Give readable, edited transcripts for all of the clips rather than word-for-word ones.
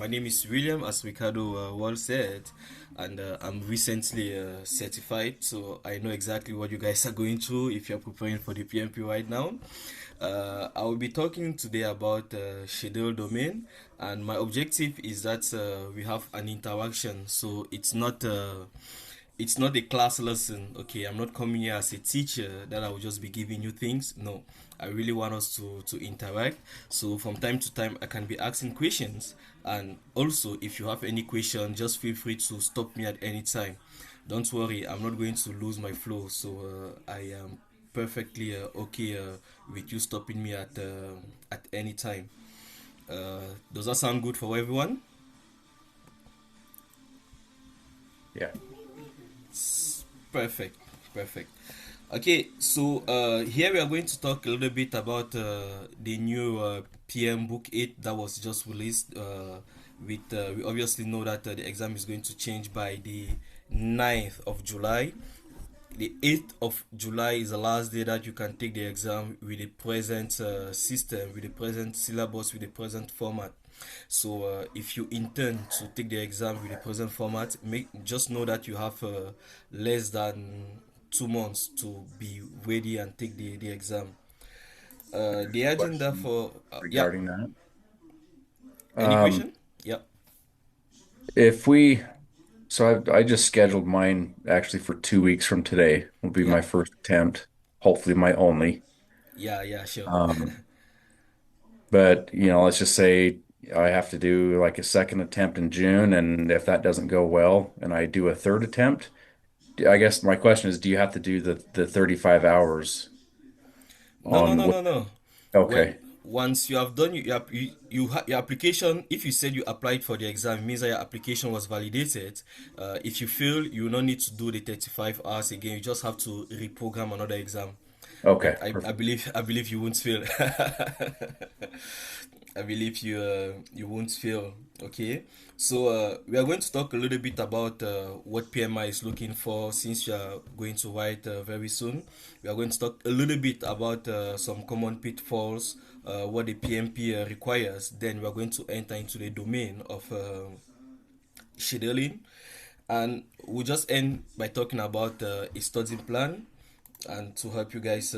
My name is William, as Ricardo well said, and I'm recently certified, so I know exactly what you guys are going through if you're preparing for the PMP right now. I will be talking today about schedule domain, and my objective is that we have an interaction, so it's not a class lesson. Okay, I'm not coming here as a teacher that I will just be giving you things. No, I really want us to interact. So from time to time I can be asking questions, and also if you have any question, just feel free to stop me at any time. Don't worry, I'm not going to lose my flow. So I am perfectly okay with you stopping me at any time. Does that sound good for everyone? Yeah. Perfect, perfect. Okay, so here we are going to talk a little bit about the new PM Book 8 that was just released. We obviously know that the exam is going to change by the 9th of July. The 8th of July is the last day that you can take the exam with the present system, with the present syllabus, with the present format. So if you intend to take the exam with the present format, make just know that you have less than 2 months to be ready and take the exam. The agenda Question for yeah. regarding that. Any Um, question? Yeah. if we, I just scheduled mine actually for 2 weeks from today will be Yeah. my first attempt, hopefully my only. Yeah. Yeah. Sure. Um, but let's just say I have to do like a second attempt in June, and if that doesn't go well, and I do a third attempt, I guess my question is, do you have to do the 35 hours No, no, on? no, no, no. When Okay, once you have done your application, if you said you applied for the exam, it means that your application was validated. If you fail, you will not need to do the 35 hours again. You just have to reprogram another exam. But okay, I perfect. believe you won't fail. I believe you won't fail. Okay, so we are going to talk a little bit about what PMI is looking for since you are going to write very soon. We are going to talk a little bit about some common pitfalls, what the PMP requires. Then we are going to enter into the domain of scheduling, and we'll just end by talking about a study plan and to help you guys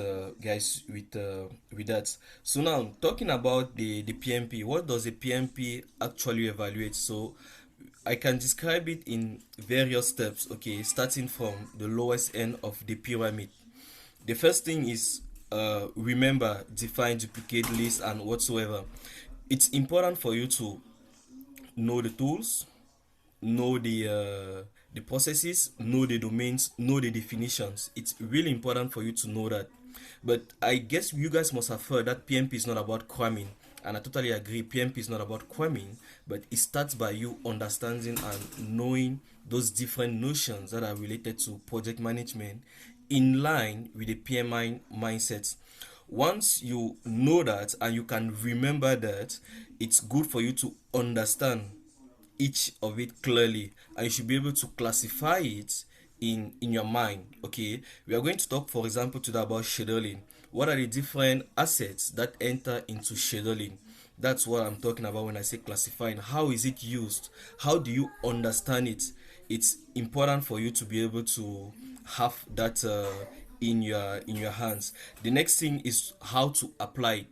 with that. So now talking about the PMP, what does the PMP actually evaluate? So I can describe it in various steps. Okay, starting from the lowest end of the pyramid. The first thing is remember, define, duplicate, list, and whatsoever. It's important for you to know the tools, know the processes, know the domains, know the definitions. It's really important for you to know that. But I guess you guys must have heard that PMP is not about cramming, and I totally agree. PMP is not about cramming, but it starts by you understanding and knowing those different notions that are related to project management in line with the PMI mindset. Once you know that and you can remember that, it's good for you to understand each of it clearly, and you should be able to classify it in your mind. Okay, we are going to talk, for example, today about scheduling. What are the different assets that enter into scheduling? That's what I'm talking about when I say classifying. How is it used? How do you understand it? It's important for you to be able to have that in your hands. The next thing is how to apply it.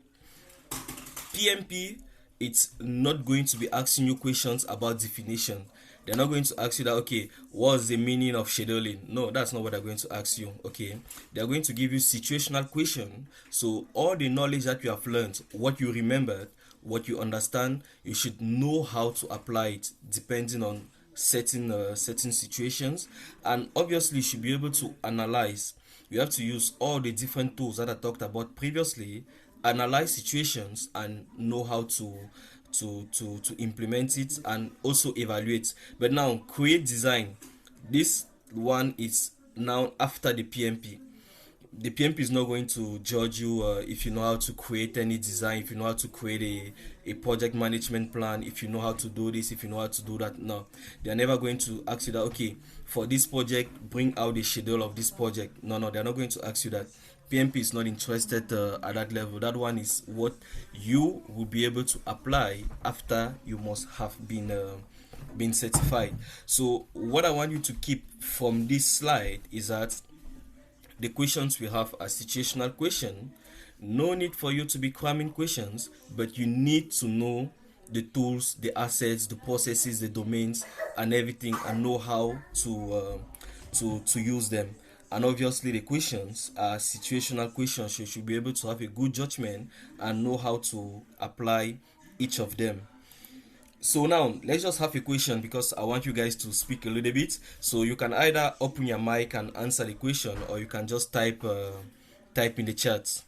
PMP, it's not going to be asking you questions about definition. They're not going to ask you that, okay, what's the meaning of scheduling? No, that's not what they're going to ask you. Okay, they're going to give you situational question. So all the knowledge that you have learned, what you remembered, what you understand, you should know how to apply it depending on certain situations. And obviously you should be able to analyze. You have to use all the different tools that I talked about previously, analyze situations, and know how to implement it and also evaluate. But now create design. This one is now after the PMP. The PMP is not going to judge you if you know how to create any design, if you know how to create a project management plan, if you know how to do this, if you know how to do that. No, they are never going to ask you that, okay, for this project, bring out the schedule of this project. No, no, they are not going to ask you that. PMP is not interested at that level. That one is what you will be able to apply after you must have been certified. So what I want you to keep from this slide is that the questions we have are situational question. No need for you to be cramming questions, but you need to know the tools, the assets, the processes, the domains, and everything, and know how to use them. And obviously, the questions are situational questions. So you should be able to have a good judgment and know how to apply each of them. So now let's just have a question because I want you guys to speak a little bit. So you can either open your mic and answer the question, or you can just type in the chat.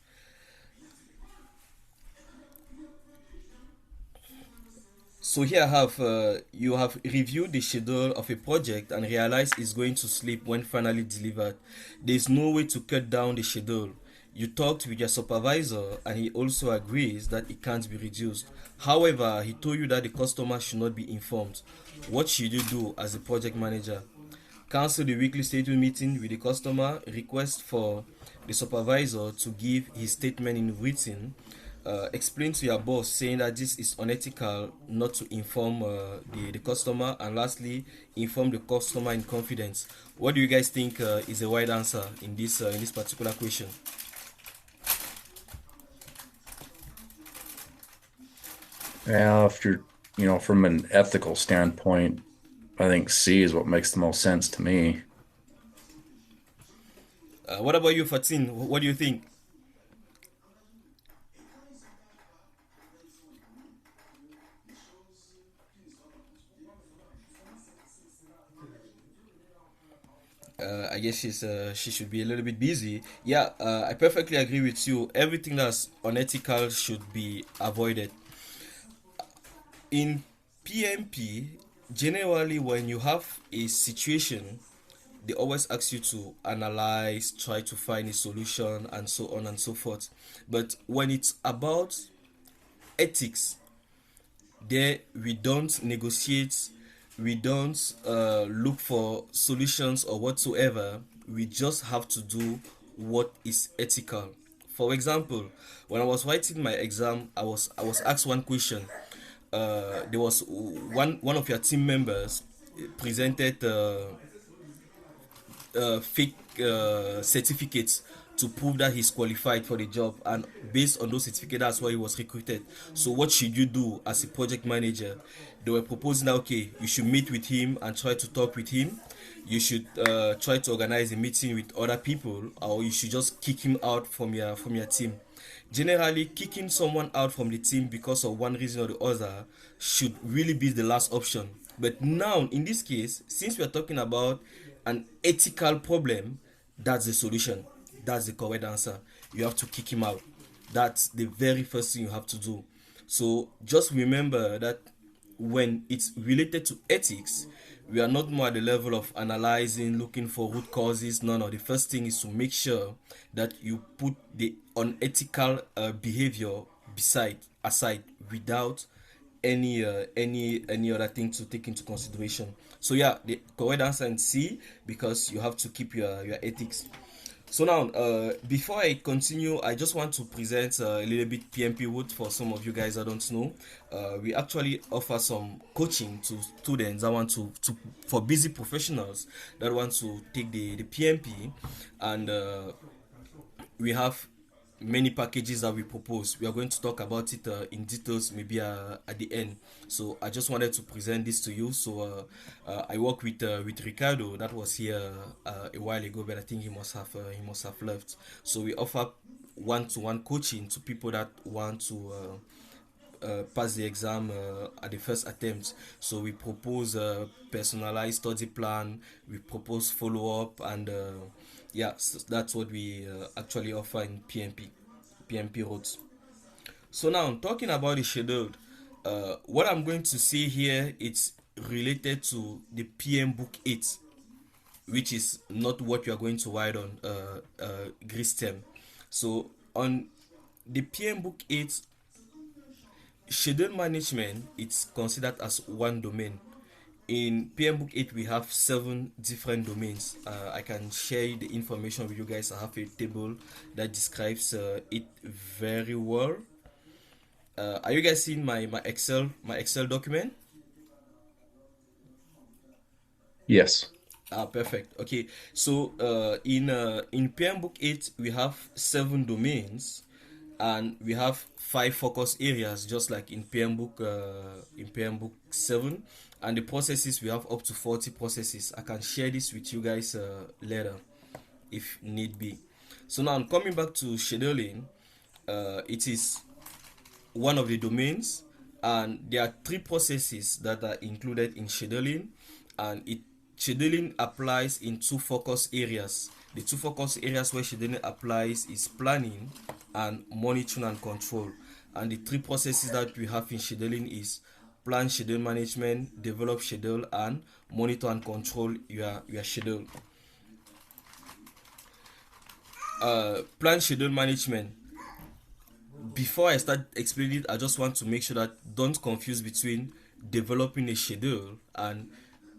So here I have you have reviewed the schedule of a project and realized it's going to slip when finally delivered. There is no way to cut down the schedule. You talked with your supervisor and he also agrees that it can't be reduced. However, he told you that the customer should not be informed. What should you do as a project manager? Cancel the weekly schedule meeting with the customer, request for the supervisor to give his statement in written, explain to your boss saying that this is unethical not to inform the customer, and lastly, inform the customer in confidence. What do you guys think is a right answer in this particular question? Yeah, if you're, from an ethical standpoint, I think C is what makes the most sense to me. What about you, Fatin? What do you think? I guess she should be a little bit busy. Yeah, I perfectly agree with you. Everything that's unethical should be avoided. In PMP, generally, when you have a situation, they always ask you to analyze, try to find a solution, and so on and so forth. But when it's about ethics, there we don't negotiate, we don't look for solutions or whatsoever. We just have to do what is ethical. For example, when I was writing my exam, I was asked one question. There was one of your team members presented fake certificates to prove that he's qualified for the job, and based on those certificates that's why he was recruited. So what should you do as a project manager? They were proposing that okay, you should meet with him and try to talk with him. You should try to organize a meeting with other people, or you should just kick him out from your team. Generally, kicking someone out from the team because of one reason or the other should really be the last option. But now, in this case, since we are talking about an ethical problem, that's the solution. That's the correct answer. You have to kick him out. That's the very first thing you have to do. So just remember that when it's related to ethics, we are not more at the level of analyzing, looking for root causes. No, no. The first thing is to make sure that you put the unethical behavior aside, without any other thing to take into consideration. So yeah, the correct answer is C, because you have to keep your ethics. So now, before I continue, I just want to present a little bit PMP Wood for some of you guys that don't know. We actually offer some coaching to students that want to for busy professionals that want to take the PMP, and we have many packages that we propose. We are going to talk about it in details maybe at the end. So I just wanted to present this to you. So I work with Ricardo that was here a while ago, but I think he must have left. So we offer one-to-one coaching to people that want to pass the exam at the first attempt. So we propose a personalized study plan, we propose follow up, and yeah, so that's what we actually offer in PMP routes. So now talking about the schedule, what I'm going to say here, it's related to the PM Book 8, which is not what you are going to write on Gristem. So on the PM Book 8, schedule management, it's considered as one domain. in PM Book 8 we have 7 different domains. I can share the information with you guys. I have a table that describes it very well. Are you guys seeing my Excel document? Yes. Perfect. Okay. So in PM Book 8 we have 7 domains, and we have 5 focus areas, just like in PM Book 7. And the processes, we have up to 40 processes. I can share this with you guys later if need be. So now I'm coming back to scheduling. It is one of the domains, and there are 3 processes that are included in scheduling, and scheduling applies in 2 focus areas. The 2 focus areas where scheduling applies is planning and monitoring and control. And the 3 processes that we have in scheduling is plan, schedule management, develop schedule, and monitor and control your schedule. Plan, schedule management. Before I start explaining it, I just want to make sure that don't confuse between developing a schedule and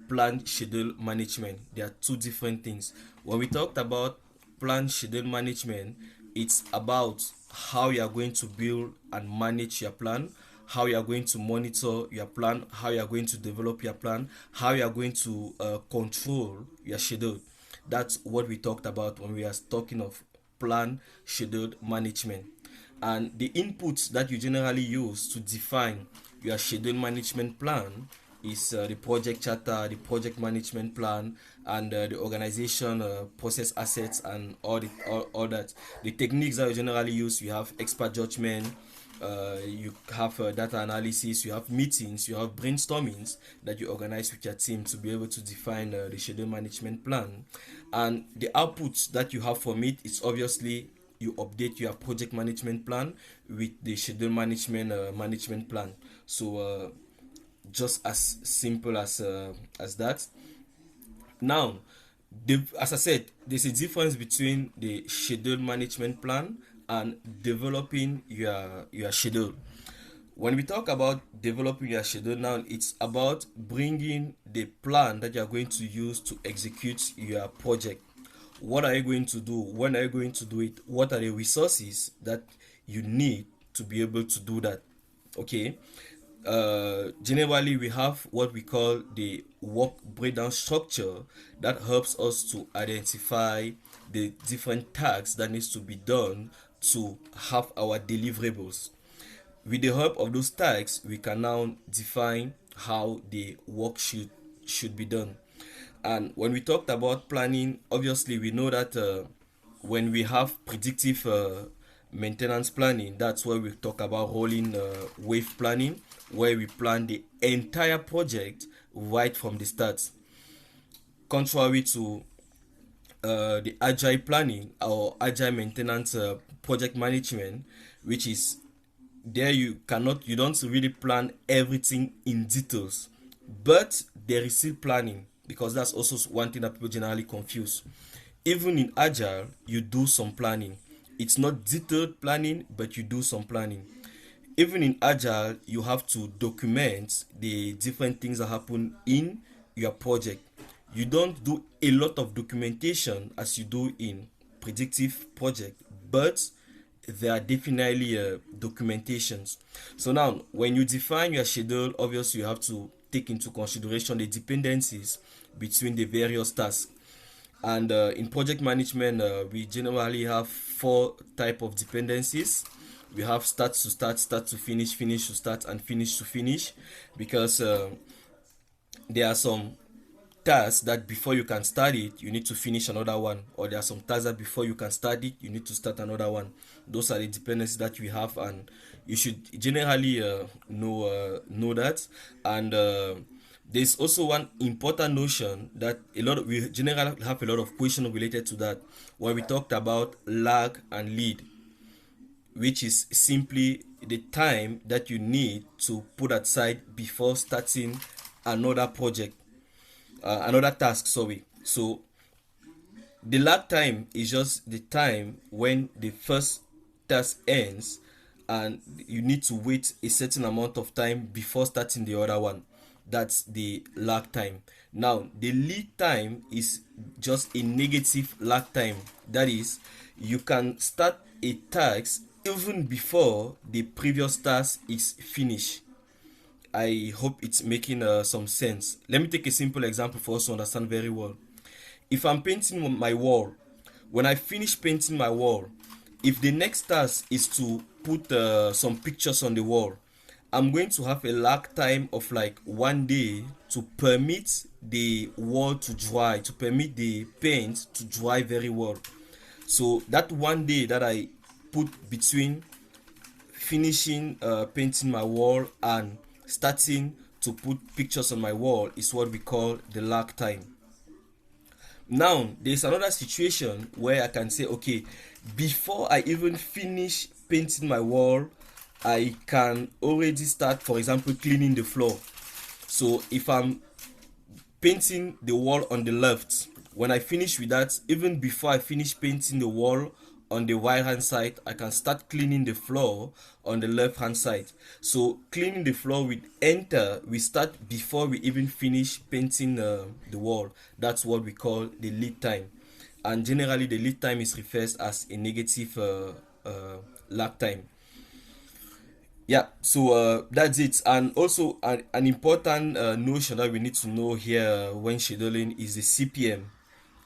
plan, schedule management. They are 2 different things. When we talked about plan, schedule management, it's about how you are going to build and manage your plan, how you are going to monitor your plan, how you are going to develop your plan, how you are going to control your schedule. That's what we talked about when we are talking of plan, schedule management. And the inputs that you generally use to define your schedule management plan is the project charter, the project management plan, and the organization process assets, and all that. The techniques that you generally use, you have expert judgment, you have data analysis, you have meetings, you have brainstormings that you organize with your team to be able to define the schedule management plan. And the outputs that you have from it is obviously you update your project management plan with the schedule management plan. So just as simple as that. Now, as I said, there's a difference between the schedule management plan and developing your schedule. When we talk about developing your schedule now, it's about bringing the plan that you are going to use to execute your project. What are you going to do? When are you going to do it? What are the resources that you need to be able to do that? Okay. Generally, we have what we call the work breakdown structure that helps us to identify the different tasks that needs to be done to have our deliverables. With the help of those tasks, we can now define how the work should be done. And when we talked about planning, obviously we know that when we have predictive maintenance planning, that's where we talk about rolling wave planning, where we plan the entire project right from the start. Contrary to the agile planning or agile maintenance project management, which is there you don't really plan everything in details, but there is still planning, because that's also one thing that people generally confuse. Even in agile, you do some planning. It's not detailed planning, but you do some planning. Even in agile, you have to document the different things that happen in your project. You don't do a lot of documentation as you do in predictive project, but there are definitely documentations. So now, when you define your schedule, obviously you have to take into consideration the dependencies between the various tasks. And in project management, we generally have 4 type of dependencies. We have start to start, start to finish, finish to start, and finish to finish, because there are some tasks that before you can start it, you need to finish another one, or there are some tasks that before you can start it, you need to start another one. Those are the dependencies that we have, and you should generally know that. And there's also one important notion that we generally have a lot of questions related to that, when we talked about lag and lead, which is simply the time that you need to put aside before starting another project, another task, sorry. So the lag time is just the time when the first task ends, and you need to wait a certain amount of time before starting the other one. That's the lag time. Now, the lead time is just a negative lag time. That is, you can start a task even before the previous task is finished. I hope it's making some sense. Let me take a simple example for us to understand very well. If I'm painting my wall, when I finish painting my wall, if the next task is to put some pictures on the wall, I'm going to have a lag time of like 1 day to permit the wall to dry, to permit the paint to dry very well. So that 1 day that I put between finishing painting my wall and starting to put pictures on my wall is what we call the lag time. Now, there's another situation where I can say, okay, before I even finish painting my wall, I can already start, for example, cleaning the floor. So if I'm painting the wall on the left, when I finish with that, even before I finish painting the wall on the right hand side, I can start cleaning the floor on the left hand side. So cleaning the floor with enter, we start before we even finish painting the wall. That's what we call the lead time, and generally the lead time is referred as a negative lag time. Yeah, so that's it. And also an important notion that we need to know here when scheduling is the CPM.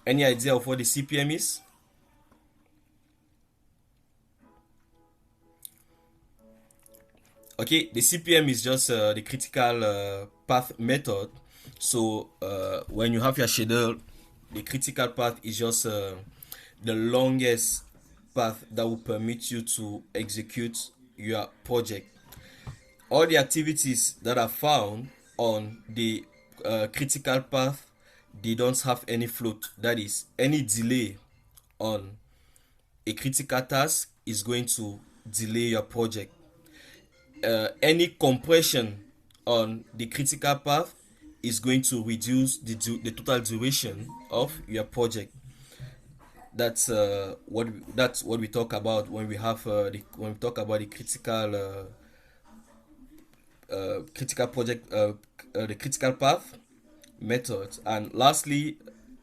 Any idea of what the CPM is? Okay, the CPM is just the critical path method. So when you have your schedule, the critical path is just the longest path that will permit you to execute your project. All the activities that are found on the critical path, they don't have any float. That is, any delay on a critical task is going to delay your project. Any compression on the critical path is going to reduce the total duration of your project. That's what we talk about when we have when we talk about the critical project, the critical path method. And lastly,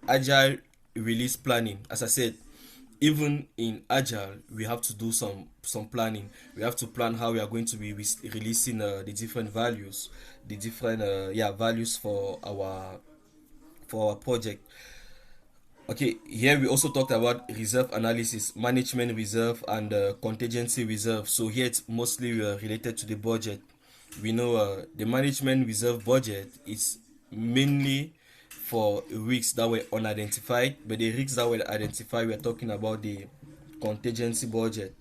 agile release planning. As I said, even in agile we have to do some planning. We have to plan how we are going to be releasing the different values, the different values for our project. Okay, here we also talked about reserve analysis, management reserve, and contingency reserve. So here it's mostly related to the budget. We know the management reserve budget is mainly for risks that were unidentified, but the risks that were identified, we are talking about the contingency budget.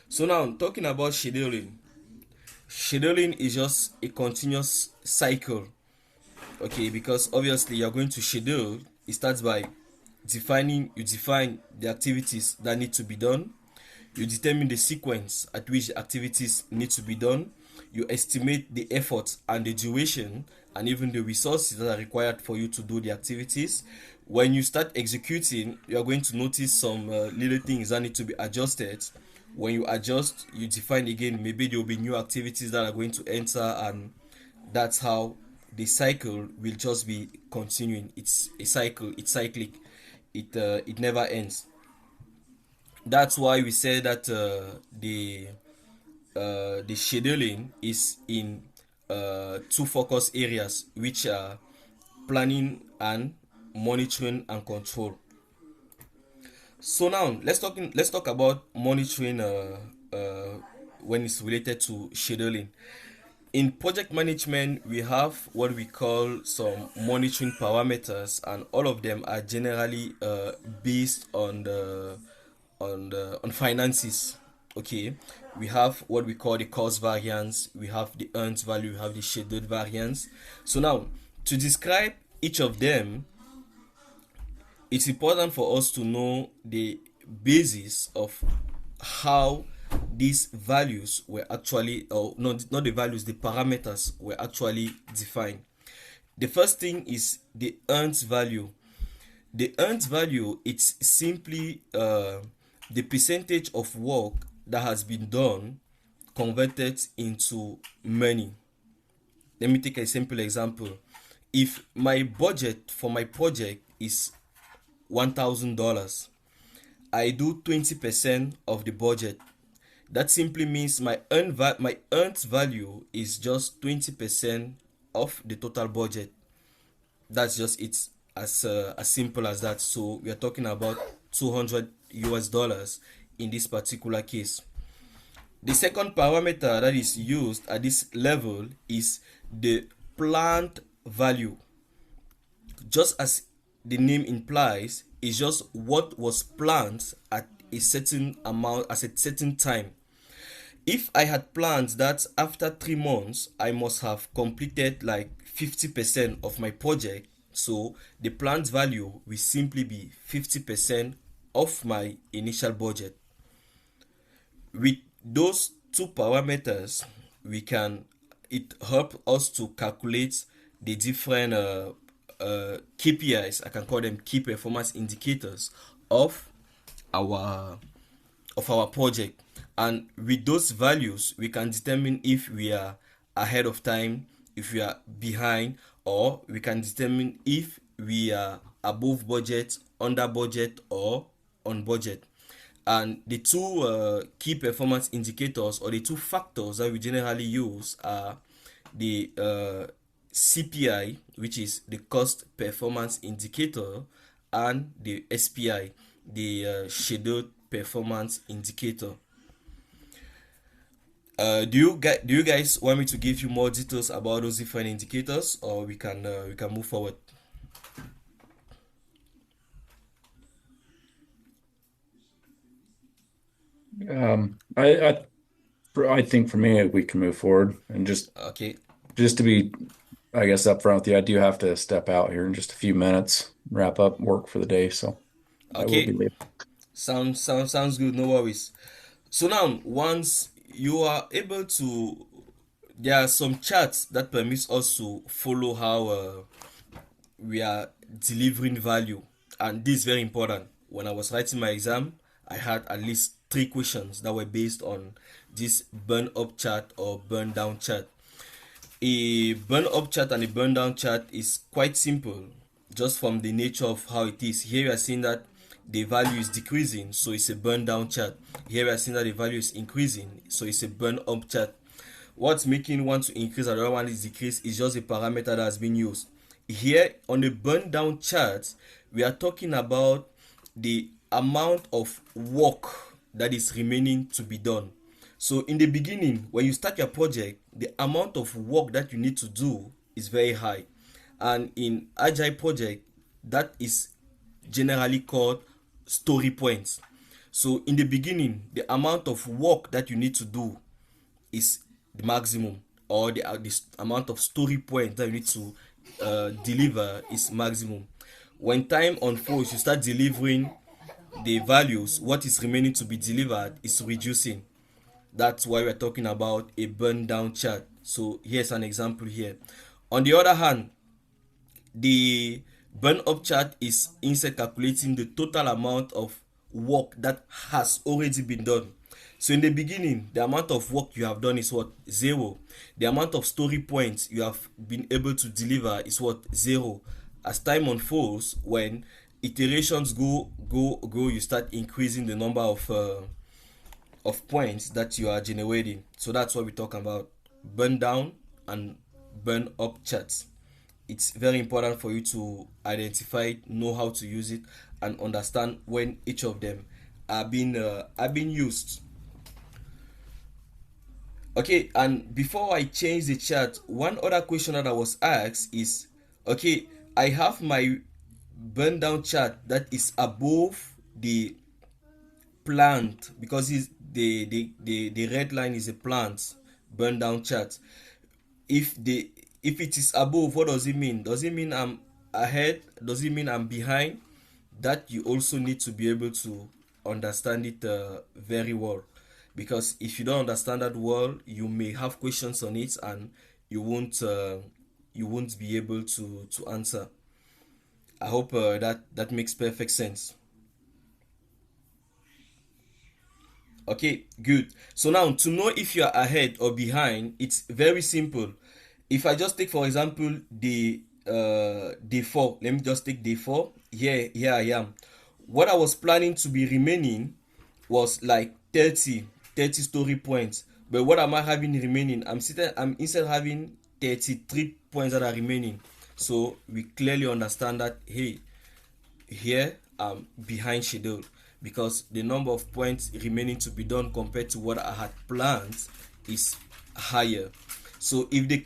So now, talking about scheduling. Scheduling is just a continuous cycle. Okay, because obviously you're going to schedule. It starts by you define the activities that need to be done. You determine the sequence at which the activities need to be done. You estimate the effort and the duration and even the resources that are required for you to do the activities. When you start executing, you are going to notice some little things that need to be adjusted. When you adjust, you define again, maybe there will be new activities that are going to enter, and that's how the cycle will just be continuing. It's a cycle, it's cyclic, it never ends. That's why we say that the scheduling is in two focus areas, which are planning and monitoring and control. So now let's talk about monitoring when it's related to scheduling. In project management, we have what we call some monitoring parameters, and all of them are generally based on finances. Okay, we have what we call the cost variance, we have the earned value, we have the scheduled variance. So now, to describe each of them, it's important for us to know the basis of how these values were actually, or not the values, the parameters were actually defined. The first thing is the earned value. The earned value, it's simply the percentage of work that has been done converted into money. let me take a simple example. If my budget for my project is $1,000, I do 20% of the budget. That simply means my earned value is just 20% of the total budget. That's just it's as simple as that. So we are talking about 200 US dollars in this particular case. The second parameter that is used at this level is the planned value. Just as the name implies, it's just what was planned at a certain amount at a certain time. If I had planned that after 3 months I must have completed like 50% of my project, so the planned value will simply be 50% of my initial budget. With those two parameters, we can it help us to calculate the different KPIs. I can call them key performance indicators of our our project, and with those values we can determine if we are ahead of time, if we are behind, or we can determine if we are above budget, under budget, or on budget. And the two key performance indicators, or the two factors that we generally use, are the CPI, which is the cost performance indicator, and the SPI, the scheduled performance indicator. Do you guys want me to give you more details about those different indicators, or we can move forward? I think for me, we can move forward and Okay. just to be, I guess, upfront with you, I do have to step out here in just a few minutes, wrap up work for the day, so I will be Okay. leaving. Sounds good. No worries. So now, once you are able to, there are some charts that permits us to follow how we are delivering value, and this is very important. When I was writing my exam, I had at least three questions that were based on this burn up chart or burn down chart. A burn up chart and a burn down chart is quite simple, just from the nature of how it is. Here we are seeing that the value is decreasing, so it's a burn down chart. Here we are seeing that the value is increasing, so it's a burn up chart. What's making one to increase and the other one is decrease is just a parameter that has been used. Here on the burn down chart, we are talking about the amount of work that is remaining to be done. So in the beginning, when you start your project, the amount of work that you need to do is very high. And in agile project, that is generally called story points. So in the beginning, the amount of work that you need to do is the maximum, or the amount of story points that you need to deliver is maximum. When time unfolds, you start delivering the values, what is remaining to be delivered is reducing. That's why we're talking about a burn down chart. So here's an example here. On the other hand, the burn up chart is instead calculating the total amount of work that has already been done. So in the beginning, the amount of work you have done is what? Zero. The amount of story points you have been able to deliver is what? Zero. As time unfolds, when iterations go, you start increasing the number of points that you are generating. So that's what we talk about: burn down and burn up charts. It's very important for you to identify, know how to use it, and understand when each of them are being used. Okay, and before I change the chart, one other question that I was asked is, okay, I have my burn down chart that is above the plant, because the red line is a plant burn down chart. If it is above, what does it mean? Does it mean I'm ahead? Does it mean I'm behind? That you also need to be able to understand it very well, because if you don't understand that well, you may have questions on it, and you won't be able to answer. I hope that makes perfect sense. Okay, good. So now, to know if you are ahead or behind, it's very simple. If I just take for example the day 4, let me just take day 4. Here I am. What I was planning to be remaining was like 30 story points, but what am I having remaining? I'm instead having 33 points that are remaining. So we clearly understand that, hey, here I'm behind schedule because the number of points remaining to be done compared to what I had planned is higher. So if the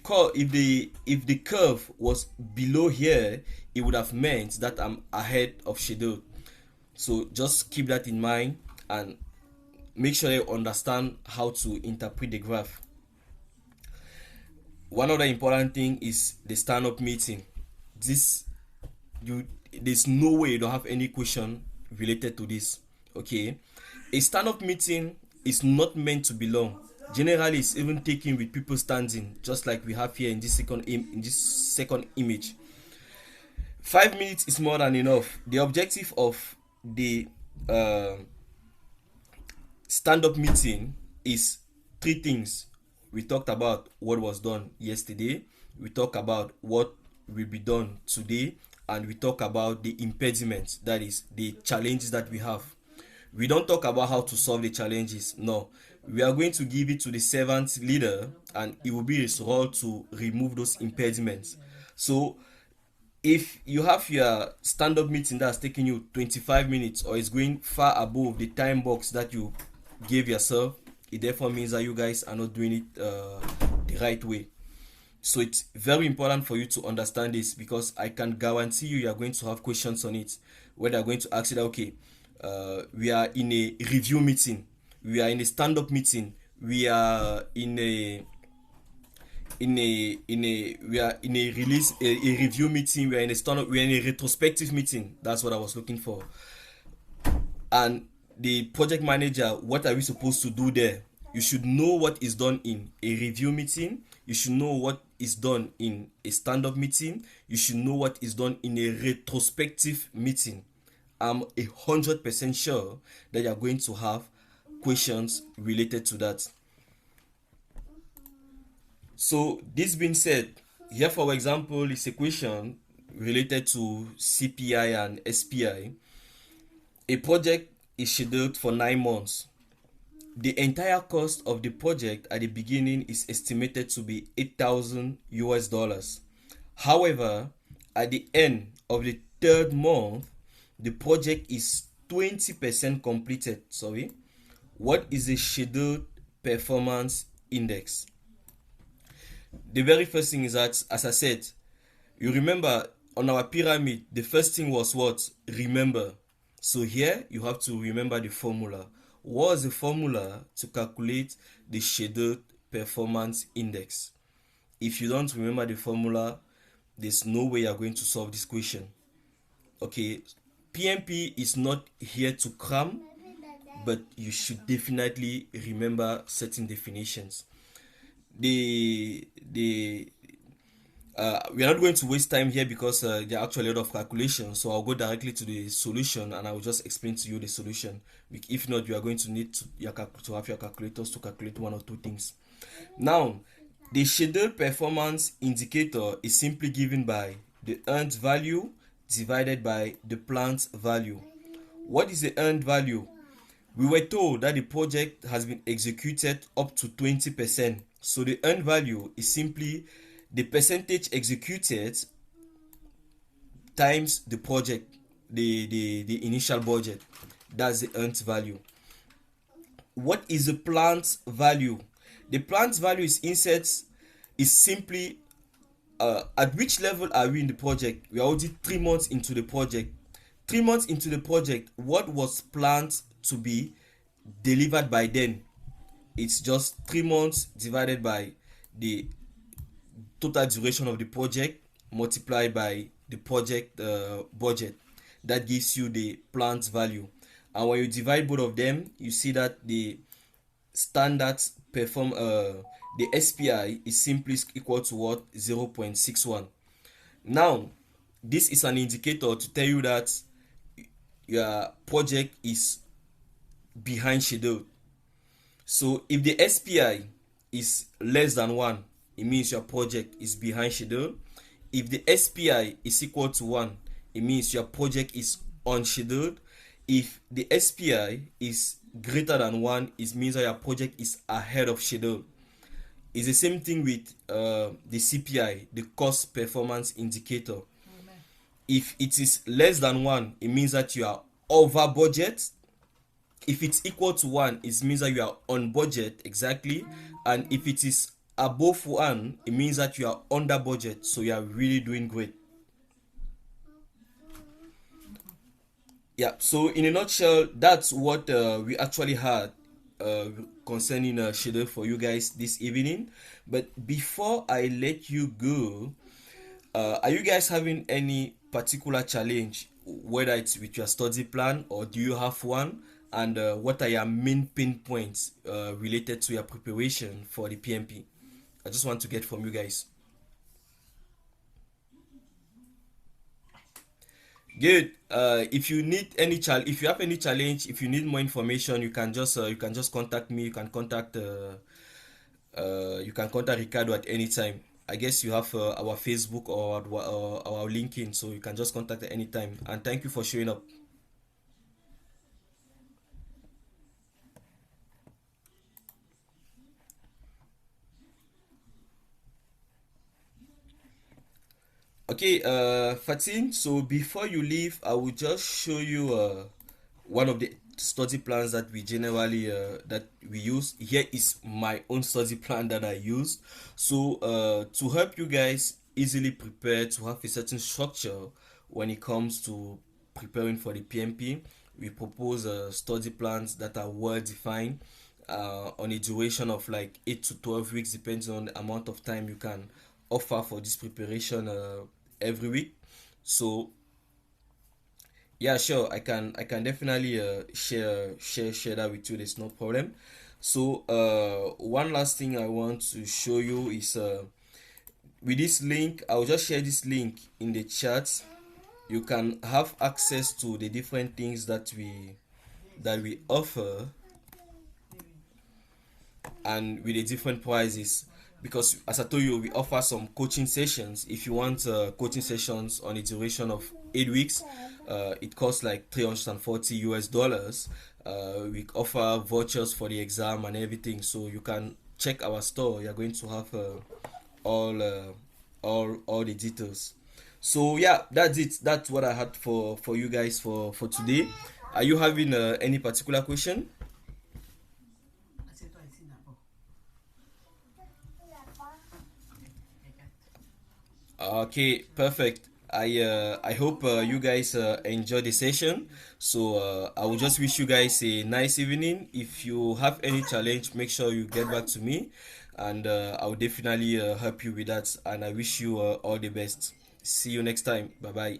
curve was below here, it would have meant that I'm ahead of schedule. So just keep that in mind and make sure you understand how to interpret the graph. One other important thing is the stand-up meeting. This you There's no way you don't have any question related to this. Okay, a stand-up meeting is not meant to be long. Generally, it's even taken with people standing, just like we have here in this second image. 5 minutes is more than enough. The objective of the uh, stand-up meeting is three things. We talked about what was done yesterday, we talked about what will be done today, and we talk about the impediments, that is the challenges that we have. We don't talk about how to solve the challenges. No, we are going to give it to the servant leader, and it will be his role to remove those impediments. So if you have your stand-up meeting that's taking you 25 minutes or is going far above the time box that you gave yourself, it therefore means that you guys are not doing it the right way. So it's very important for you to understand this, because I can guarantee you are going to have questions on it, where they're going to ask you that, okay, we are in a review meeting, we are in a stand-up meeting, we are in a we are in a release a review meeting, we are in a stand-up, we are in a retrospective meeting. That's what I was looking for. And the project manager, what are we supposed to do there? You should know what is done in a review meeting, you should know what is done in a stand-up meeting, you should know what is done in a retrospective meeting. I'm 100% sure that you are going to have questions related to that. So this being said, here for example is a question related to CPI and SPI. A project is scheduled for 9 months. The entire cost of the project at the beginning is estimated to be 8,000 US dollars. However, at the end of the third month, the project is 20% completed. Sorry. What is the scheduled performance index? The very first thing is that, as I said, you remember on our pyramid, the first thing was what? Remember. So here you have to remember the formula. What is the formula to calculate the scheduled performance index? If you don't remember the formula, there's no way you're going to solve this question. Okay, PMP is not here to cram, but you should definitely remember certain definitions. The We are not going to waste time here because there are actually a lot of calculations. So I'll go directly to the solution and I will just explain to you the solution. If not, you are going to need to have your calculators to calculate one or two things. Now, the scheduled performance indicator is simply given by the earned value divided by the planned value. What is the earned value? We were told that the project has been executed up to 20%. So the earned value is simply the percentage executed times the project, the initial budget. That's the earned value. What is the planned value? The planned value is simply at which level are we in the project. We are already 3 months into the project. 3 months into the project, what was planned to be delivered by then? It's just 3 months divided by the total duration of the project multiplied by the project budget. That gives you the planned value. And when you divide both of them, you see that the standard the SPI is simply equal to what? 0.61. Now, this is an indicator to tell you that your project is behind schedule. So if the SPI is less than 1, it means your project is behind schedule. If the SPI is equal to 1, it means your project is on schedule. If the SPI is greater than 1, it means that your project is ahead of schedule. It's the same thing with the CPI, the cost performance indicator. If it is less than 1, it means that you are over budget. If it's equal to 1, it means that you are on budget exactly. And if it is above 1, it means that you are under budget, so you are really doing great. Yeah, so in a nutshell, that's what we actually had uh, concerning schedule for you guys this evening. But before I let you go, are you guys having any particular challenge, whether it's with your study plan or do you have one? And what are your main pain points related to your preparation for the PMP? I just want to get from you guys. Good. If you need any if you have any challenge, if you need more information, you can just contact me. You can contact Ricardo at any time. I guess you have our Facebook or our LinkedIn, so you can just contact at any time. And thank you for showing up. Okay, Fatin. So before you leave, I will just show you one of the study plans that we generally that we use. Here is my own study plan that I use. So to help you guys easily prepare to have a certain structure when it comes to preparing for the PMP, we propose study plans that are well defined on a duration of like 8 to 12 weeks, depending on the amount of time you can offer for this preparation every week. So yeah, sure, I can definitely share that with you. There's no problem. So one last thing I want to show you is with this link. I'll just share this link in the chat. You can have access to the different things that we offer, and with the different prices, because as I told you, we offer some coaching sessions. If you want coaching sessions on a duration of 8 weeks, it costs like 340 US dollars. We offer vouchers for the exam and everything, so you can check our store. You're going to have all all the details. So yeah, that's it. That's what I had for you guys for today. Are you having any particular question? Okay, perfect. I hope you guys enjoy the session. So I will just wish you guys a nice evening. If you have any challenge, make sure you get back to me, and I will definitely help you with that. And I wish you all the best. See you next time. Bye bye.